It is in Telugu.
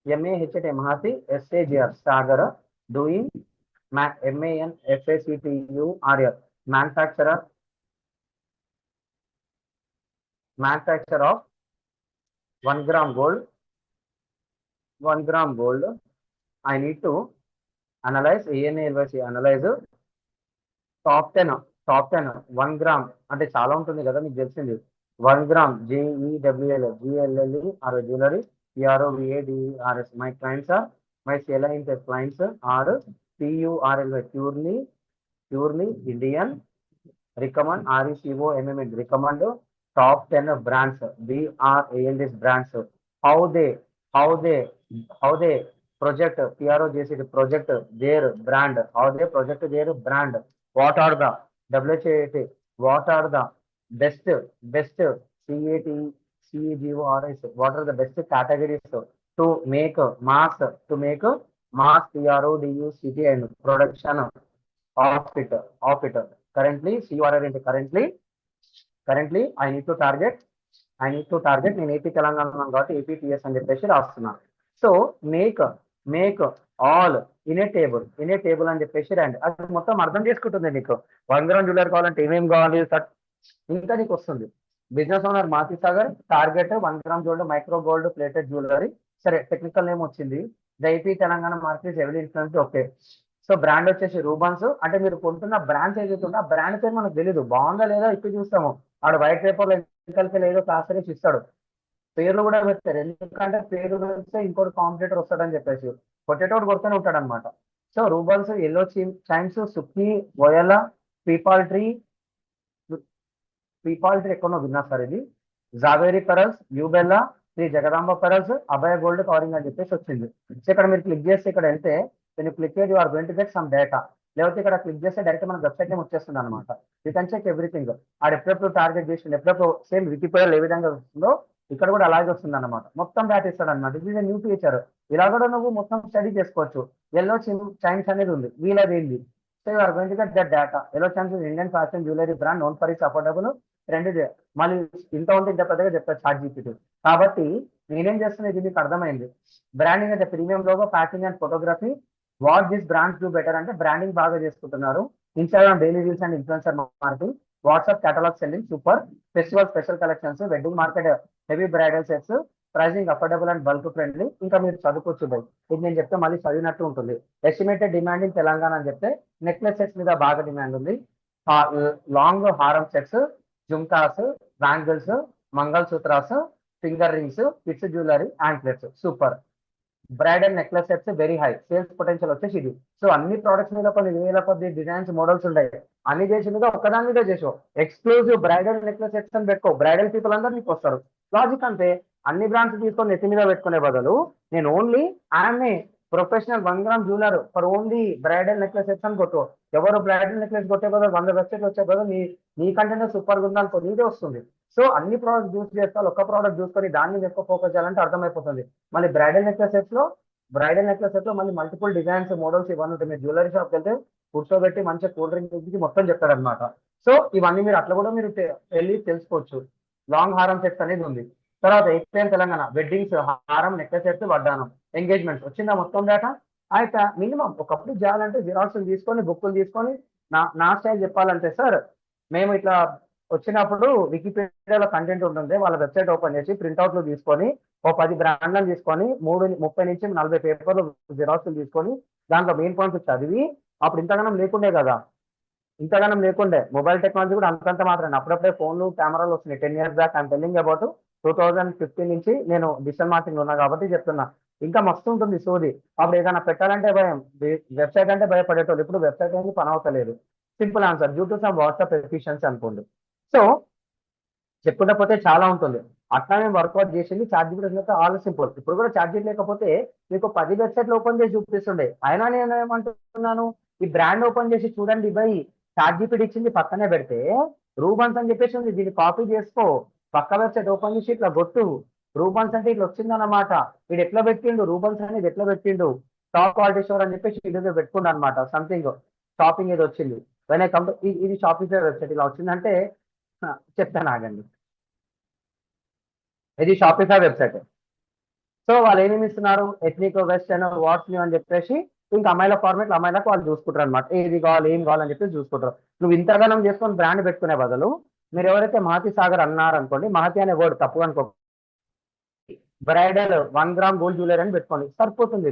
MAHT Mahati, SAGR Sagar, doing MANFACTURL, manufacture of 1 gram gold. 1 gram gold. I need to analyze ANALYC, analyze top 10 1 gram అంటే చాలా ఉంటుంది కదా మీకు తెలిసింది. 1 gram JEWL GLLE are jewellery PROVADERS. My clients are my clients clients are PURLY purely Indian. Recommend RECOMMEND recommend top 10 brands BRANDs brands. how they how they how they project PROJCT project their brand, how they project their brand. What are the WHAT, what are the best CAT CEGORS, what are the best categories to make mass PRODUCT and production of it. Currently CURR into currently I need to target నేను ఏపీ తెలంగాణ కాబట్టి APTS అని చెప్పేసి రాస్తున్నాను. So make all in a table అని చెప్పేసి రండి. అది మొత్తం అర్థం చేసుకుంటుంది నీకు. 1 గ్రామ్ జ్యువెలరీ కావాలంటే ఏమేమి కావాలి ఇంకా నీకు వస్తుంది. బిజినెస్ ఓనర్ మాతి Sagar, target 1 gram gold, micro gold, plated jewellery. సరే, టెక్నికల్ నేమ్ వచ్చింది, AP Telangana market heavily influence. Okay. So brand వచ్చేసి రూబన్స్. అంటే మీరు కొంటున్న బ్రాండ్స్ ఏదైతే ఉందో ఆ బ్రాండ్ పేరు మనకు తెలియదు, బాగుందా లేదా ఇప్పుడు చూస్తాము. ఆడ వైట్ పేపర్ లో ఏదో క్లాస్ ఇస్తాడు, పేర్లు కూడా పెడతారు. ఎందుకంటే పేర్లు పెడితే ఇంకోటి కాంపిటేటర్ వస్తాడని చెప్పేసి కొట్టేటోడు కొడుతూనే ఉంటాడు అనమాట. So Rubans, yellow chains, Sukkhi, Voylla, Peepal Tree ఎక్కడో విన్నా సార్ ఇది, Zaveri Pearls, Yubella, Shri Jagadamba Pearls, Abhaya gold covering అని చెప్పేసి వచ్చింది. సో ఇక్కడ మీరు క్లిక్ చేస్తే ఇక్కడ వెళ్తే నేను click you are going to get some data. లేకపోతే ఇక్కడ క్లిక్ చేస్తే డైరెక్ట్ మన వెబ్సైట్ ఏం వచ్చేస్తుంది అనమాట. You can check everything. ఆడ ఎప్పుడెప్పుడు టార్గెట్ చేసి ఎప్పుడెప్పుడు సేమ్ వికీపీడియాలో ఏ విధంగా వస్తుందో ఇక్కడ కూడా అలాగే వస్తుంది అనమాట. మొత్తం డేటా ఇస్తాడు అనమాట. ఇది న్యూ ఫీచర్. ఇలా కూడా నువ్వు మొత్తం స్టడీ చేసుకోవచ్చు. ఎల్లో చైన్స్ అనేది ఉంది, వీలది ఏంది. So you are going to get that data. Yellow chains Indian fashion jewellery brand known for its affordable trend. మళ్ళీ ఇంత ఉంటే ఇంత పెద్దగా చెప్తారు ChatGPT. కాబట్టి నేనేం చేస్తున్నా, ఇది మీకు అర్థమైంది. బ్రాండింగ్ అంటే premium logo, packing and photography. What this brands do better అంటే బ్రాండింగ్ బాగా చేసుకుంటున్నారు. Instagram daily reels and influencer marketing. WhatsApp catalogue selling super. Festival special collections. Wedding market heavy bridal sets. Pricing affordable and bulk friendly. ఇంకా మీరు చదువుకోవచ్చు. ఇది నేను చెప్తే మళ్ళీ చదివినట్టు ఉంటుంది. ఎస్టిమేటెడ్ డిమాండ్ ఇన్ తెలంగాణ అని చెప్తే నెక్లెస్ సెట్స్ మీద బాగా డిమాండ్ ఉంది. లాంగ్ హారం సెట్స్, జుమ్కాస్, బ్యాంగిల్స్, మంగళ sutras, finger rings, kids jewellery, anklets super. Bridal necklace sets very high sales potential వచ్చేసి ఇది. సో అన్ని ప్రోడక్ట్స్ మీద కొన్ని వేల కొద్ది డిజైన్స్, మోడల్స్ ఉంటాయి. అన్ని చేసి మీద ఒక్కదాని మీద చేసావు. ఎక్స్క్లూజివ్ బ్రైడల్ నెక్లెస్ సెట్స్ అని పెట్టుకో, బ్రైడల్ పీపుల్ అందరూ నీకు వస్తారు. లాజిక్ అంటే అన్ని బ్రాండ్స్ తీసుకొని నెత్తి మీద పెట్టుకునే బదులు నేను only I'm a professional 1 gram jeweller for only bridal necklace sets అని కొట్టు. ఎవరు బ్రైడల్ నెక్లెస్ కొట్టే బదులు 100 వెబ్సైట్లు వచ్చే బదులు నీ కంటెంట్ సూపర్ గా ఉందనుకో, నీదే వస్తుంది. సో అన్ని ప్రోడక్ట్స్ చూస్ చేసుకోవాలి. ఒక్క ప్రోడక్ట్ చూసుకొని దాని మీద ఎక్కువ ఫోకస్ చేయాలంటే అర్థమైపోతుంది. మళ్ళీ బ్రైడల్ నెక్లెస్ సెట్స్ లో మళ్ళీ మల్టిపుల్ డిజైన్స్, మోడల్స్ ఇవన్నీ ఉంటాయి. మీరు జ్యువెలరీ షాప్కి వెళ్తే కూర్చోబెట్టి మంచిగా కూల్ డ్రింక్ మొత్తం చెప్తాడు అనమాట. సో ఇవన్నీ మీరు అట్లా కూడా మీరు వెళ్ళి తెలుసుకోవచ్చు. లాంగ్ హారం సెట్స్ అనేది ఉంది. తర్వాత ఎక్స్ప్లెయిన్ తెలంగాణ వెడ్డింగ్స్, హారం, నెక్లెస్ సెట్స్, వడ్డానం, ఎంగేజ్మెంట్స్ వచ్చిందా మొత్తం డేటా. అయితే మినిమం ఒకప్పుడు చేయాలంటే జిరాక్స్ తీసుకొని బుక్కులు తీసుకొని నా స్టైల్ చెప్పాలంటే సార్ మేము ఇట్లా వచ్చినప్పుడు వికీపీడియాలో కంటెంట్ ఉంటుంది, వాళ్ళ వెబ్సైట్ ఓపెన్ చేసి ప్రింట్అవుట్లు తీసుకొని ఓ 10 బ్రాండ్లను తీసుకొని 30 నుంచి 40 పేపర్లు జిరాక్స్లు తీసుకొని దాంట్లో మెయిన్ పాయింట్స్ చదివి, అప్పుడు ఇంతగానం లేకుండే మొబైల్ టెక్నాలజీ కూడా అంతంత మాత్రమే. అప్పుడప్పుడే ఫోన్లు, కెమెరాలు వస్తున్నాయి. 10 years back I'm telling about 2015 నుంచి నేను డిజిటల్ మార్కెటింగ్ ఉన్నా కాబట్టి చెప్తున్నా. ఇంకా మస్తు ఉంటుంది సోది. అప్పుడు ఏదైనా పెట్టాలంటే భయం, వెబ్సైట్ అంటే భయపడేటోళ్ళు. ఇప్పుడు వెబ్సైట్ అనేది పని అవుతలేదు. Simple answer, due to some WhatsApp efficiency అనుకోండి. సో చెప్పుకుంటే పోతే చాలా ఉంటుంది. అట్లా మేము వర్కౌట్ చేసింది ChatGPT ఆల్ సింపుల్. ఇప్పుడు కూడా ChatGPT లేకపోతే మీకు 10 వెబ్సైట్లు ఓపెన్ చేసి చూపిస్తుండే. అయినా నేను ఏమంటున్నాను, ఈ బ్రాండ్ ఓపెన్ చేసి చూడండి బై, ChatGPT ఇచ్చింది పక్కనే పెడితే రూబన్స్ అని చెప్పేసి ఉంది, దీన్ని కాపీ చేసుకో, పక్క వెబ్సైట్ ఓపెన్ చేసి ఇట్లా కొట్టు. రూబన్స్ అంటే ఇట్లా వచ్చిందన్నమాట. వీడు ఎట్లా పెట్టిండు, రూబన్స్ అనేది ఎట్లా పెట్టిండు, టాప్ క్వాలిటీ స్టోర్ అని చెప్పేసి ఇది పెట్టుకుండు అనమాట. సంథింగ్ షాపింగ్ ఏది వచ్చింది, ఇది షాపింగ్ వెబ్సైట్ ఇలా వచ్చిందంటే చెప్తాను ఆగండి. ఇది షాపిఫై వెబ్సైట్. సో వాళ్ళు ఏమేమి ఇస్తున్నారు, ఎథ్నిక్, వెస్టర్న్, వాట్స్ న్యూ అని చెప్పేసి ఇంకా అమ్మాయిల ఫార్మేట్ అమ్మాయిలకు వాళ్ళు చూసుకుంటారు అనమాట, ఏది కావాలి ఏం కావాలని చెప్పేసి చూసుకుంటారు. నువ్వు ఇంతగానం చేసుకొని బ్రాండ్ పెట్టుకునే బదులు మీరు ఎవరైతే మహతి సాగర్ అన్నారు అనుకోండి, మహతి అనే వర్డ్ తప్పుగా అనుకో, బ్రైడల్ 1 గ్రామ్ గోల్డ్ జ్యువెలరీ అని పెట్టుకోండి, సరిపోతుంది.